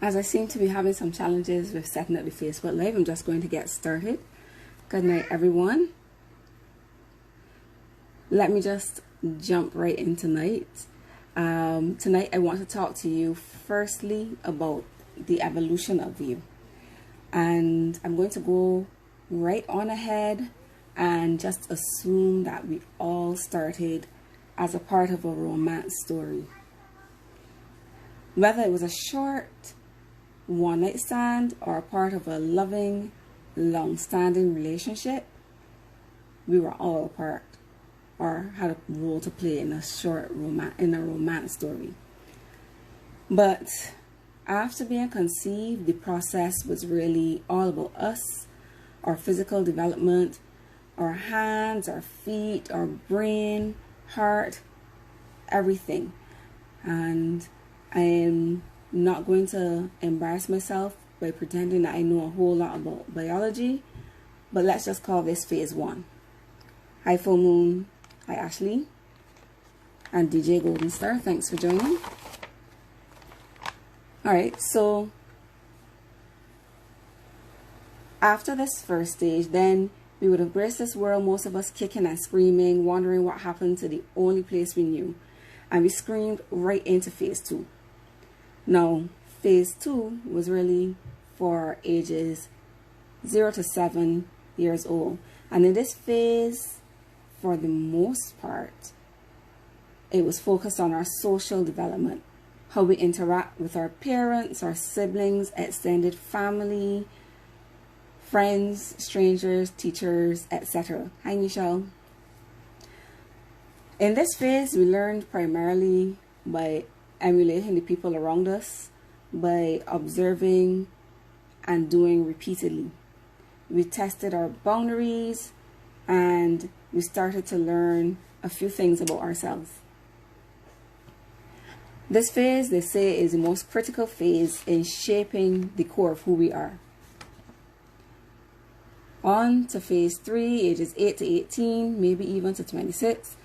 As I seem to be having some challenges with setting up the Facebook Live, I'm just going to get started. Good night, everyone. Let me just jump right in tonight. Tonight, I want to talk to you firstly about the evolution of you. And I'm going to go right on ahead and just assume that we all started as a part of a romance story. Whether it was a short one-night stand or a part of a loving, long-standing relationship, we were all a part or had a role to play in a romance story. But after being conceived, the process was really all about us, our physical development, our hands, our feet, our brain, heart, everything. And I am not going to embarrass myself by pretending that I know a whole lot about biology, but let's just call this phase 1. Hi Full Moon, hi Ashley, and DJ Golden Star, thanks for joining. Alright, so after this first stage, then we would have graced this world, most of us kicking and screaming, wondering what happened to the only place we knew, and we screamed right into phase 2. Now, phase 2 was really for ages 0 to 7 years old. And in this phase, for the most part, it was focused on our social development, how we interact with our parents, our siblings, extended family, friends, strangers, teachers, etc. Hi, Michelle. In this phase, we learned primarily by emulating the people around us, by observing and doing repeatedly. We tested our boundaries and we started to learn a few things about ourselves. This phase, they say, is the most critical phase in shaping the core of who we are. On to phase 3, ages 8 to 18, maybe even to 26.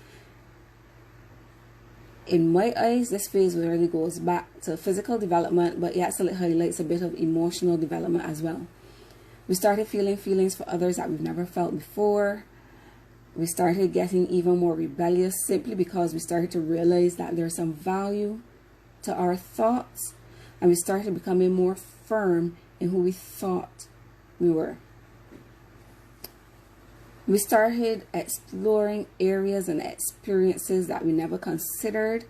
In my eyes, this phase really goes back to physical development, but yet still it highlights a bit of emotional development as well. We started feeling feelings for others that we've never felt before. We started getting even more rebellious simply because we started to realize that there's some value to our thoughts, and we started becoming more firm in who we thought we were. We started exploring areas and experiences that we never considered,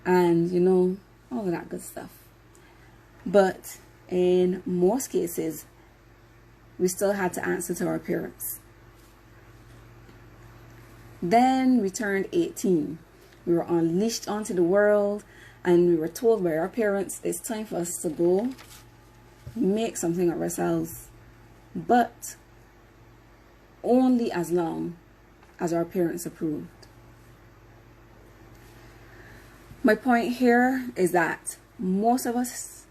and you know, all of that good stuff. But in most cases, we still had to answer to our parents. Then we turned 18. We were unleashed onto the world, and we were told by our parents, it's time for us to go make something of ourselves. But only as long as our parents approved. My point here is that most of us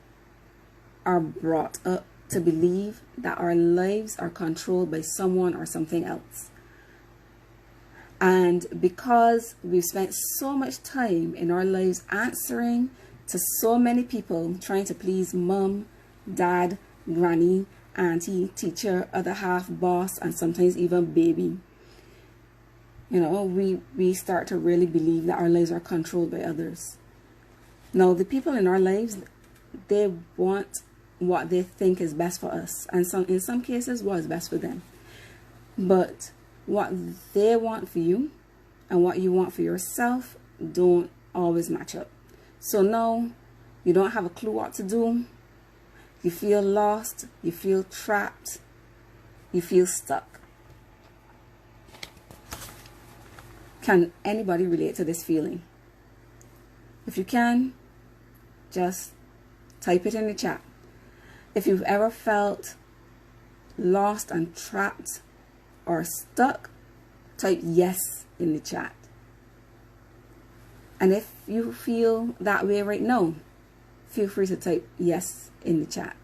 are brought up to believe that our lives are controlled by someone or something else. And because we've spent so much time in our lives answering to so many people, trying to please mom, dad, granny, auntie, teacher, other half, boss, and sometimes even baby, you know, we start to really believe that our lives are controlled by others. Now, the people in our lives, they want what they think is best for us, and in some cases what is best for them. But what they want for you and what you want for yourself don't always match up. So now you don't have a clue what to do. You feel lost, you feel trapped, you feel stuck. Can anybody relate to this feeling? If you can, just type it in the chat. If you've ever felt lost and trapped or stuck, type yes in the chat. And if you feel that way right now, feel free to type yes in the chat.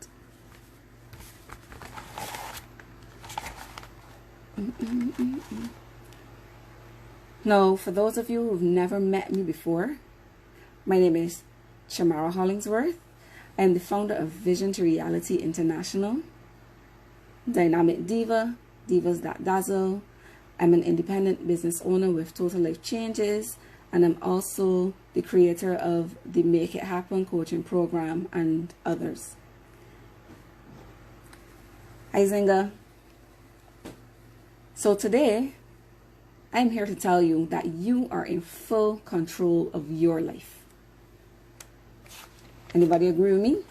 Now, for those of you who've never met me before, my name is Chamara Hollingsworth. I'm the founder of Vision to Reality International, Dynamic Diva, Divas That Dazzle. I'm an independent business owner with Total Life Changes, and I'm also the creator of the Make It Happen coaching program and others. Hi Zinga. So today, I'm here to tell you that you are in full control of your life. Anybody agree with me?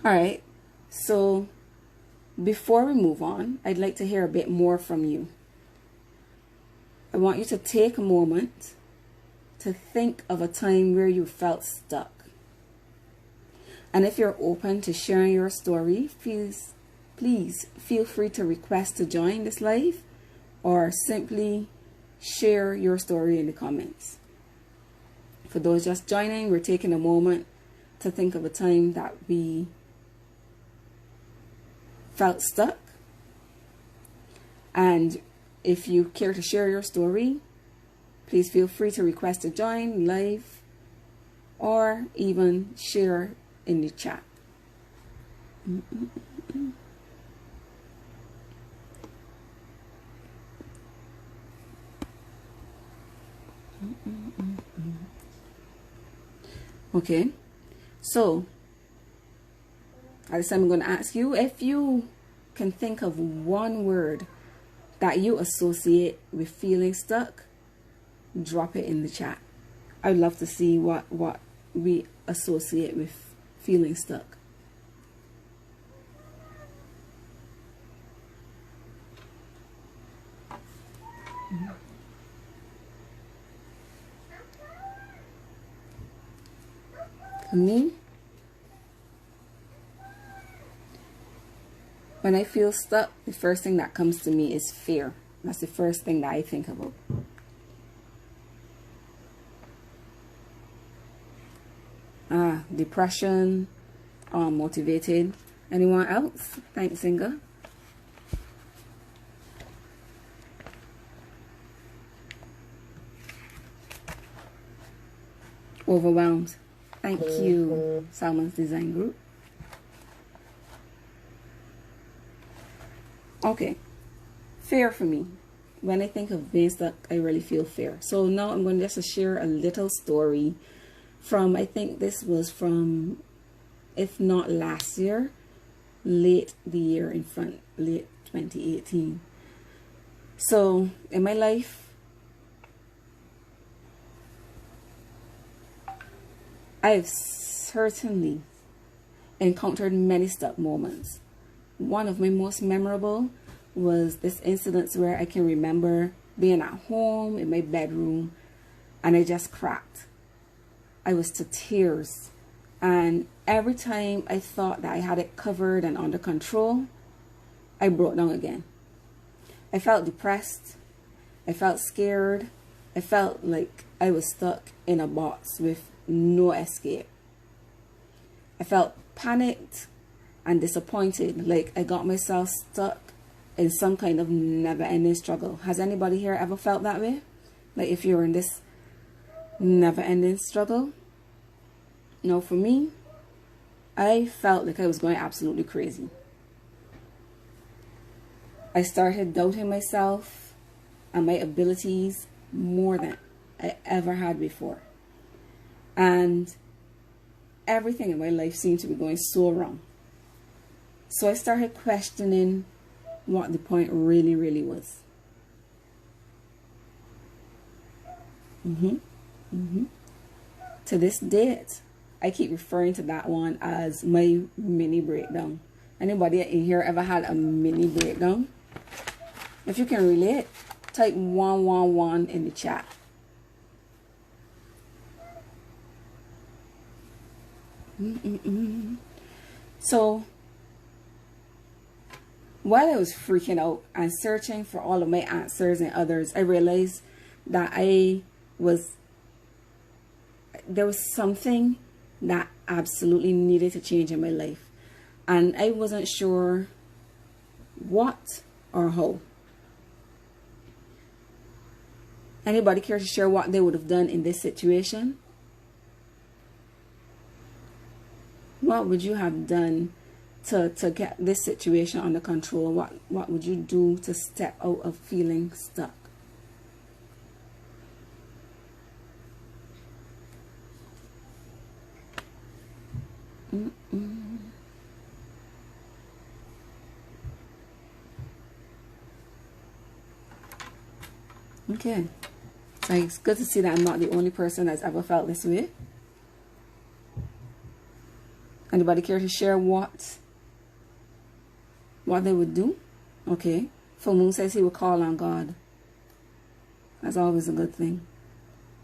All right, so before we move on, I'd like to hear a bit more from you. I want you to take a moment to think of a time where you felt stuck. And if you're open to sharing your story, please feel free to request to join this live or simply share your story in the comments. For those just joining, we're taking a moment to think of a time that we felt stuck. And if you care to share your story, please feel free to request to join live or even share in the chat. Okay, so at this time I'm going to ask you if you can think of one word that you associate with feeling stuck. Drop it in the chat. I'd love to see what we associate with feeling stuck. For me, when I feel stuck, the first thing that comes to me is fear. That's the first thing that I think about. Depression, motivated. Anyone else? Thanks, Inga. Overwhelmed. Thank you, Salmon's Design Group. Okay, fear for me. When I think of being stuck, I really feel fear. So now I'm going to just share a little story from, I think this was from, if not last year, late the year in front, late 2018. So in my life, I've certainly encountered many stuck moments. One of my most memorable was this incident where I can remember being at home in my bedroom and I just cracked. I was to tears, and every time I thought that I had it covered and under control, I broke down again. I felt depressed. I felt scared. I felt like I was stuck in a box with no escape. I felt panicked and disappointed, like I got myself stuck in some kind of never-ending struggle. Has anybody here ever felt that way? Like if you're in this never-ending struggle? No, for me, I felt like I was going absolutely crazy. I started doubting myself and my abilities more than I ever had before. And everything in my life seemed to be going so wrong. So I started questioning what the point really was. To this date, I keep referring to that one as my mini breakdown. Anybody in here ever had a mini breakdown? If you can relate, type 111 in the chat. So while I was freaking out and searching for all of my answers and others, I realized that there was something that absolutely needed to change in my life, and I wasn't sure what or how. Anybody care to share what they would have done in this situation? What would you have done to get this situation under control? What would you do to step out of feeling stuck? Okay, so it's good to see that I'm not the only person that's ever felt this way. Anybody care to share what they would do? Okay, Full Moon says he would call on God. That's always a good thing.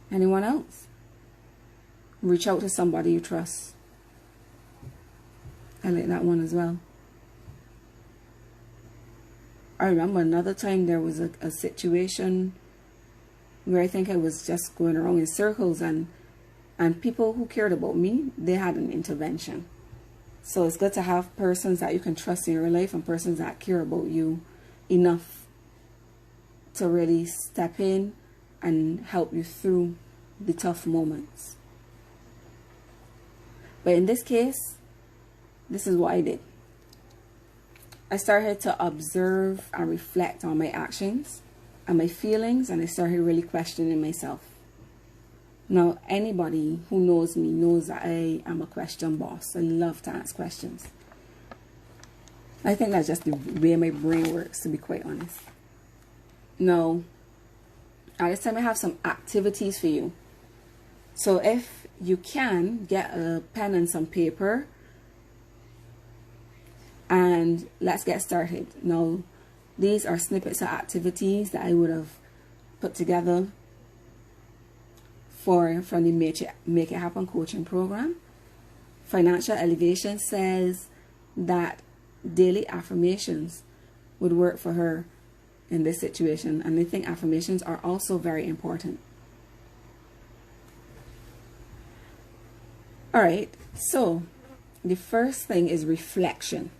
Anyone else? Reach out to somebody you trust. I like that one as well. I remember another time there was a situation where I think I was just going around in circles, and people who cared about me, they had an intervention. So it's good to have persons that you can trust in your life and persons that care about you enough to really step in and help you through the tough moments. But in this case, this is what I did. I started to observe and reflect on my actions and my feelings, and I started really questioning myself. Now, anybody who knows me knows that I am a question boss. I love to ask questions. I think that's just the way my brain works, to be quite honest. Now, at this time I have some activities for you. So if you can, get a pen and some paper, and let's get started. Now, these are snippets of activities that I would have put together from the Make It Happen coaching program. Financial Elevation says that daily affirmations would work for her in this situation, and I think affirmations are also very important. All right, so the first thing is reflection.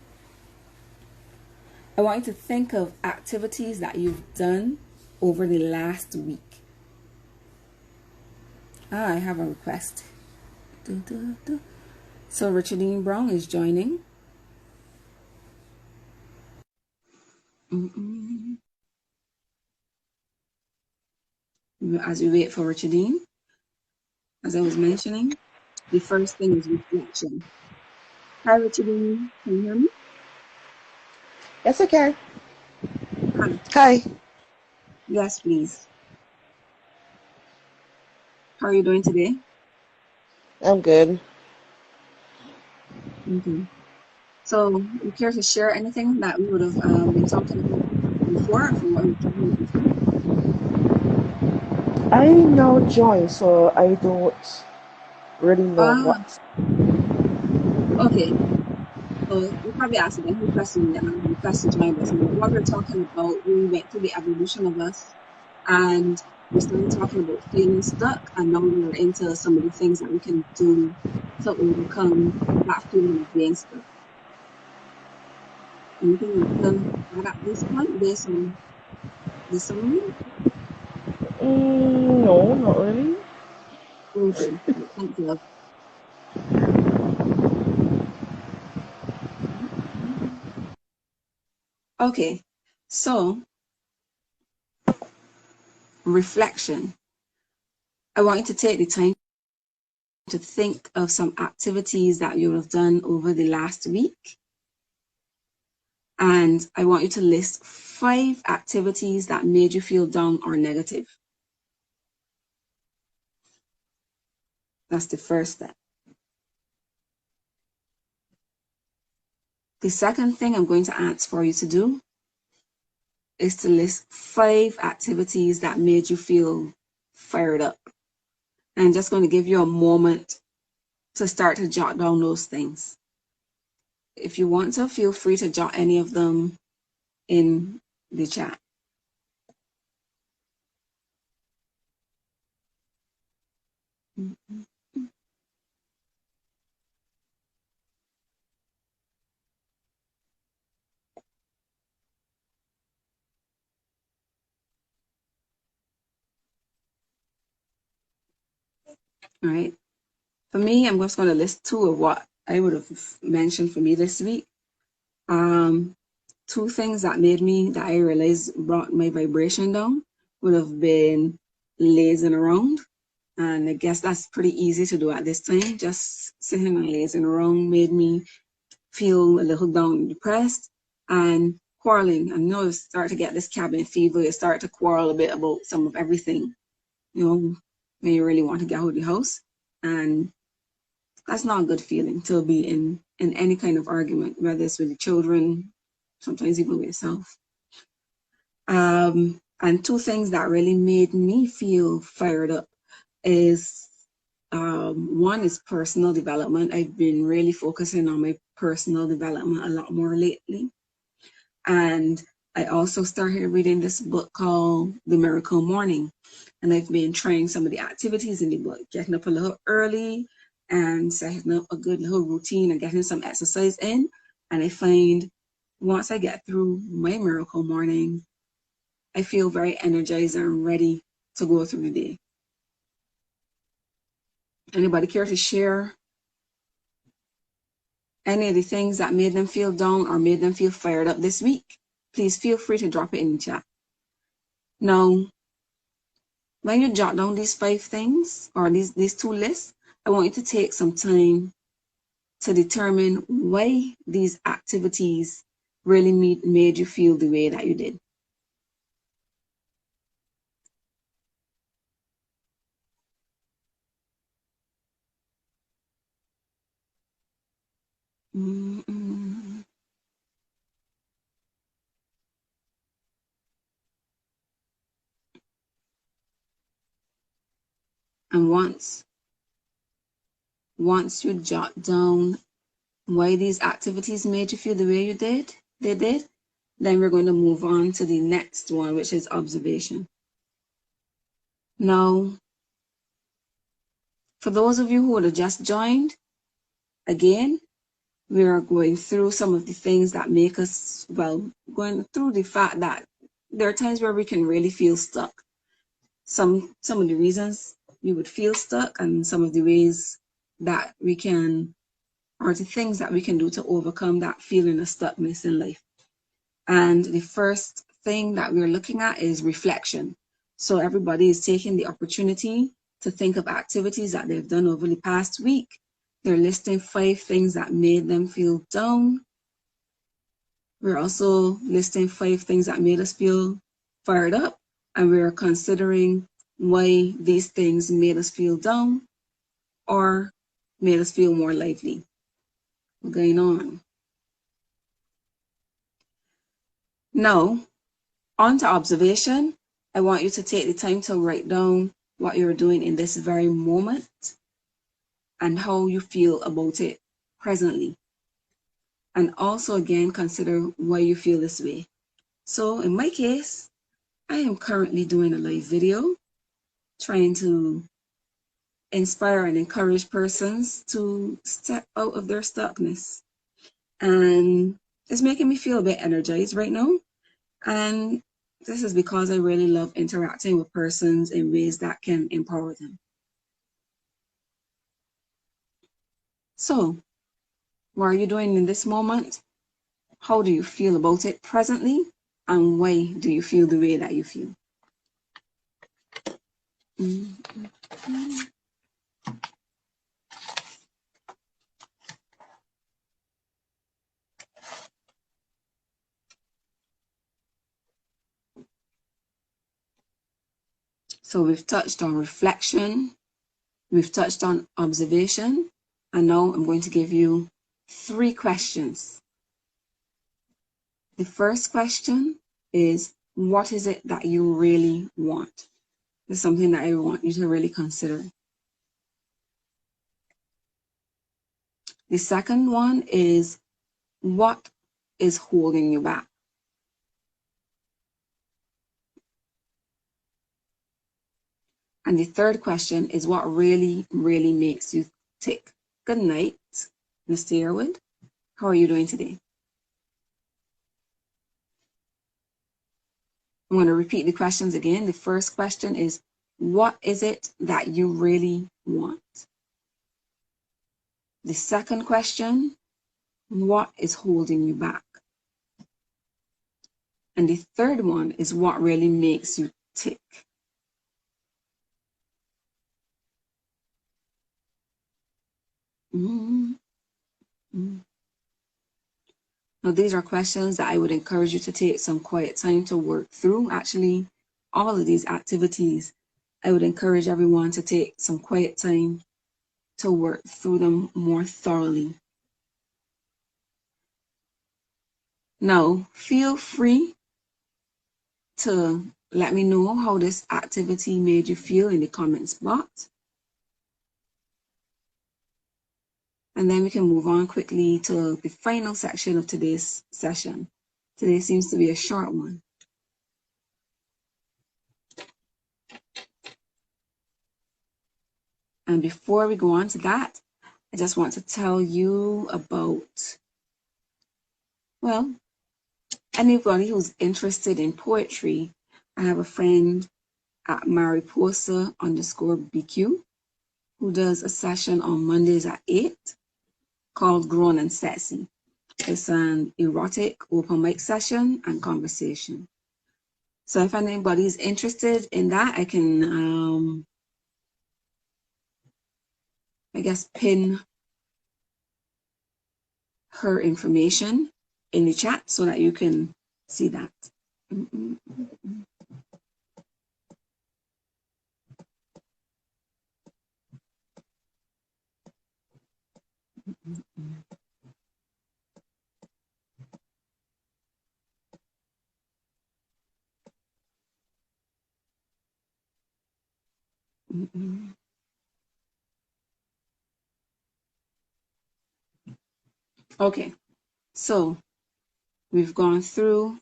I want you to think of activities that you've done over the last week. I have a request. So Richardine Brown is joining. As we wait for Richardine, as I was mentioning, the first thing is reflection. Hi, Richardine. Can you hear me? Yes, I can. Hi. Hi. Yes, please. How are you doing today? I'm good. Okay. So, you care to share anything that we would have been talking about before, from what we've talking about before? I now join, so I don't really know Ah, what. okay. So you probably asked again who request to join us. And what we're talking about, we went through the evolution of us, and we started talking about feeling stuck, and now we're into some of the things that we can do to overcome that feeling of being stuck. Anything you want to add at this point based on the summary? No, not really. Okay, thank you. Okay, so reflection. I want you to take the time to think of some activities that you have done over the last week. And I want you to list 5 activities that made you feel down or negative. That's the first step. The second thing I'm going to ask for you to do is to list 5 activities that made you feel fired up. And I'm just going to give you a moment to start to jot down those things. If you want to, feel free to jot any of them in the chat. All right. For me, I'm just going to list two of what I would have mentioned for me this week. Two things that I realized brought my vibration down would have been lazing around. And I guess that's pretty easy to do at this time. Just sitting and lazing around made me feel a little down and depressed, and quarreling. I know you start to get this cabin fever. You start to quarrel a bit about some of everything, when you really want to get out of the house. And that's not a good feeling to be in any kind of argument, whether it's with the children, sometimes even with yourself. And two things that really made me feel fired up is one is personal development. I've been really focusing on my personal development a lot more lately. And I also started reading this book called The Miracle Morning. And I've been trying some of the activities in the book, getting up a little early and setting up a good little routine and getting some exercise in. And I find once I get through my miracle morning, I feel very energized and ready to go through the day. Anybody care to share any of the things that made them feel down or made them feel fired up this week? Please feel free to drop it in the chat. Now, when you jot down these 5 things or these 2 lists, I want you to take some time to determine why these activities really made you feel the way that you did. Mm-mm. And once you jot down why these activities made you feel the way they did, then we're going to move on to the next one, which is observation. Now, for those of you who would have just joined, again, we are going through some of the things that make us, going through the fact that there are times where we can really feel stuck. Some of the reasons we would feel stuck and some of the ways that we can, or the things that we can do to overcome that feeling of stuckness in life. And the first thing that we're looking at is reflection. So everybody is taking the opportunity to think of activities that they've done over the past week. They're listing 5 things that made them feel down. We're also listing 5 things that made us feel fired up, and we're considering why these things made us feel down or made us feel more lively. What's going on? Now, on to observation. I want you to take the time to write down what you're doing in this very moment and how you feel about it presently. And also, again, consider why you feel this way. So in my case, I am currently doing a live video trying to inspire and encourage persons to step out of their stuckness. And it's making me feel a bit energized right now. And this is because I really love interacting with persons in ways that can empower them. So, what are you doing in this moment? How do you feel about it presently? And why do you feel the way that you feel? Mm-hmm. So we've touched on reflection, we've touched on observation, and now I'm going to give you 3 questions. The first question is, what is it that you really want? This is something that I want you to really consider. The second one is, what is holding you back? And the third question is, what really, really makes you tick? Good night, Mr. Yearwood. How are you doing today? I'm going to repeat the questions again. The first question is, What is it that you really want? The second question, what is holding you back? And the third one is what really makes you tick. Mm-hmm. Now, these are questions that I would encourage you to take some quiet time to work through. Actually, all of these activities, I would encourage everyone to take some quiet time to work through them more thoroughly. Now, feel free to let me know how this activity made you feel in the comments box. And then we can move on quickly to the final section of today's session. Today seems to be a short one. And before we go on to that, I just want to tell you about, well, anybody who's interested in poetry. I have a friend at Mariposa_BQ who does a session on Mondays at 8 called Grown and Sexy. It's an erotic open mic session and conversation. So if anybody's interested in that, I can, I guess, pin her information in the chat so that you can see that. Okay, so we've gone through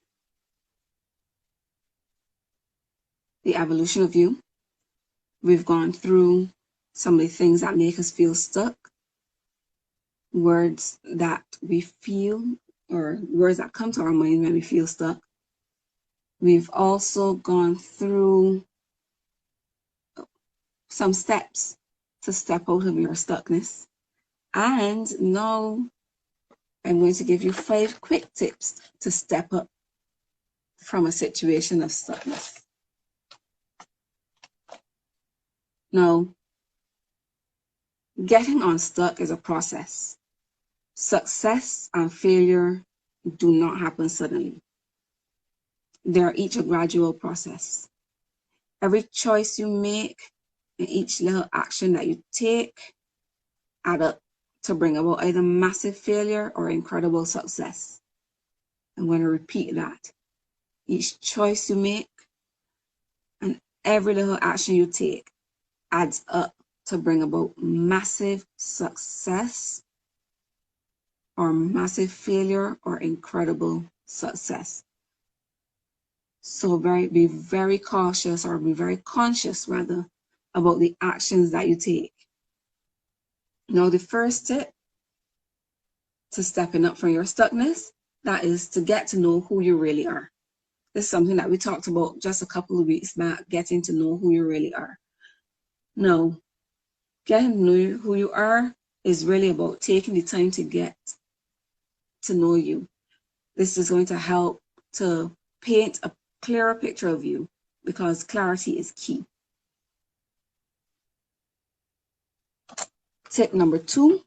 the evolution of you. We've gone through some of the things that make us feel stuck, words that we feel, or words that come to our mind when we feel stuck. We've also gone through some steps to step out of your stuckness. And now I'm going to give you 5 quick tips to step up from a situation of stuckness. Now, getting unstuck is a process. Success and failure do not happen suddenly. They are each a gradual process. Every choice you make and each little action that you take add up to bring about either massive failure or incredible success. I'm going to repeat that. Each choice you make and every little action you take adds up to bring about massive success or massive failure or incredible success. So be very cautious, or be very conscious rather, about the actions that you take. Now, the first tip to stepping up from your stuckness, that is to get to know who you really are. This is something that we talked about just a couple of weeks back, getting to know who you really are. Now, getting to know who you are is really about taking the time to get to know you. This is going to help to paint a clearer picture of you, because clarity is key. Tip number 2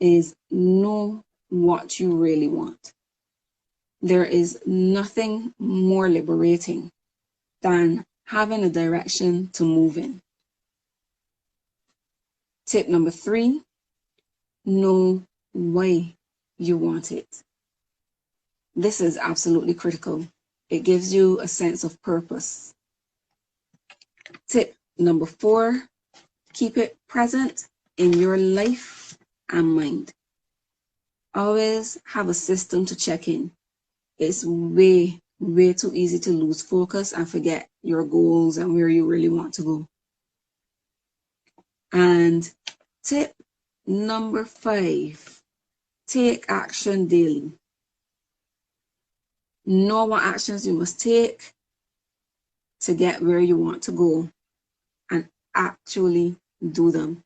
is know what you really want. There is nothing more liberating than having a direction to move in. Tip number 3, know why you want it. This is absolutely critical. It gives you a sense of purpose. Tip number 4, keep it present in your life and mind. Always have a system to check in. It's way too easy to lose focus and forget your goals and where you really want to go. And tip number 5, take action daily. Know what actions you must take to get where you want to go, actually do them.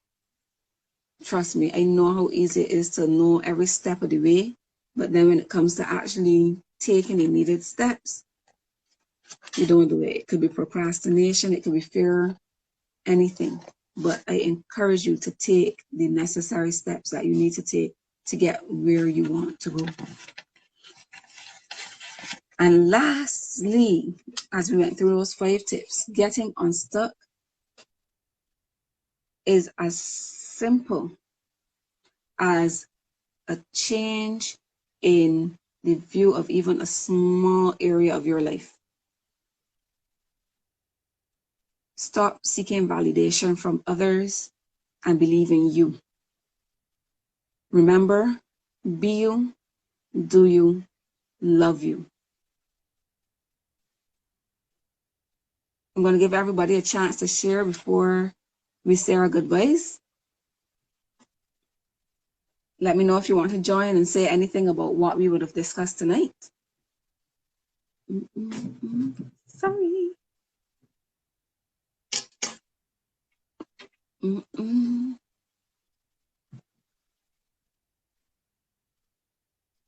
Trust me, I know how easy it is to know every step of the way, but then when it comes to actually taking the needed steps, you don't do it. It could be procrastination, it could be fear, anything. But I encourage you to take the necessary steps that you need to take to get where you want to go. And lastly, as we went through those 5 tips, getting unstuck is as simple as a change in the view of even a small area of your life. Stop seeking validation from others and believe in you. Remember, be you, do you, love you. I'm going to give everybody a chance to share before we say our goodbyes. Let me know if you want to join and say anything about what we would have discussed tonight. Sorry.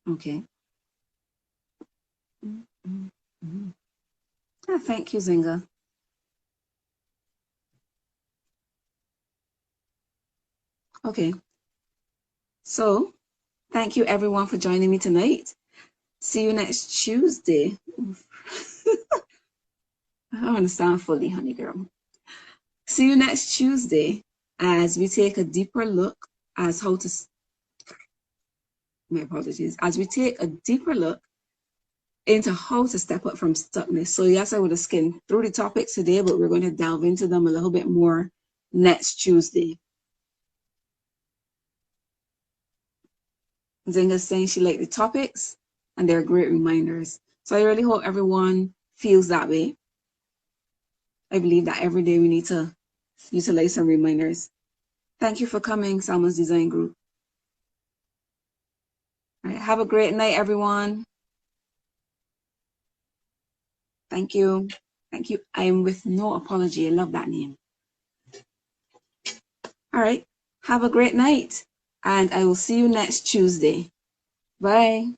Okay. Oh, thank you, Zinga. Okay. So, thank you everyone for joining me tonight. See you next Tuesday. I don't want to sound fully, honey girl. See you next Tuesday as we take a deeper look as how to, my apologies, as we take a deeper look into how to step up from stuckness. So yes, I would have skimmed through the topics today, but we're going to delve into them a little bit more next Tuesday. Zinga's saying she liked the topics and they're great reminders. So I really hope everyone feels that way. I believe that every day we need to utilize some reminders. Thank you for coming, Salma's Design Group. All right, have a great night, everyone. Thank you. Thank you. I am with no apology. I love that name. All right. Have a great night. And I will see you next Tuesday. Bye.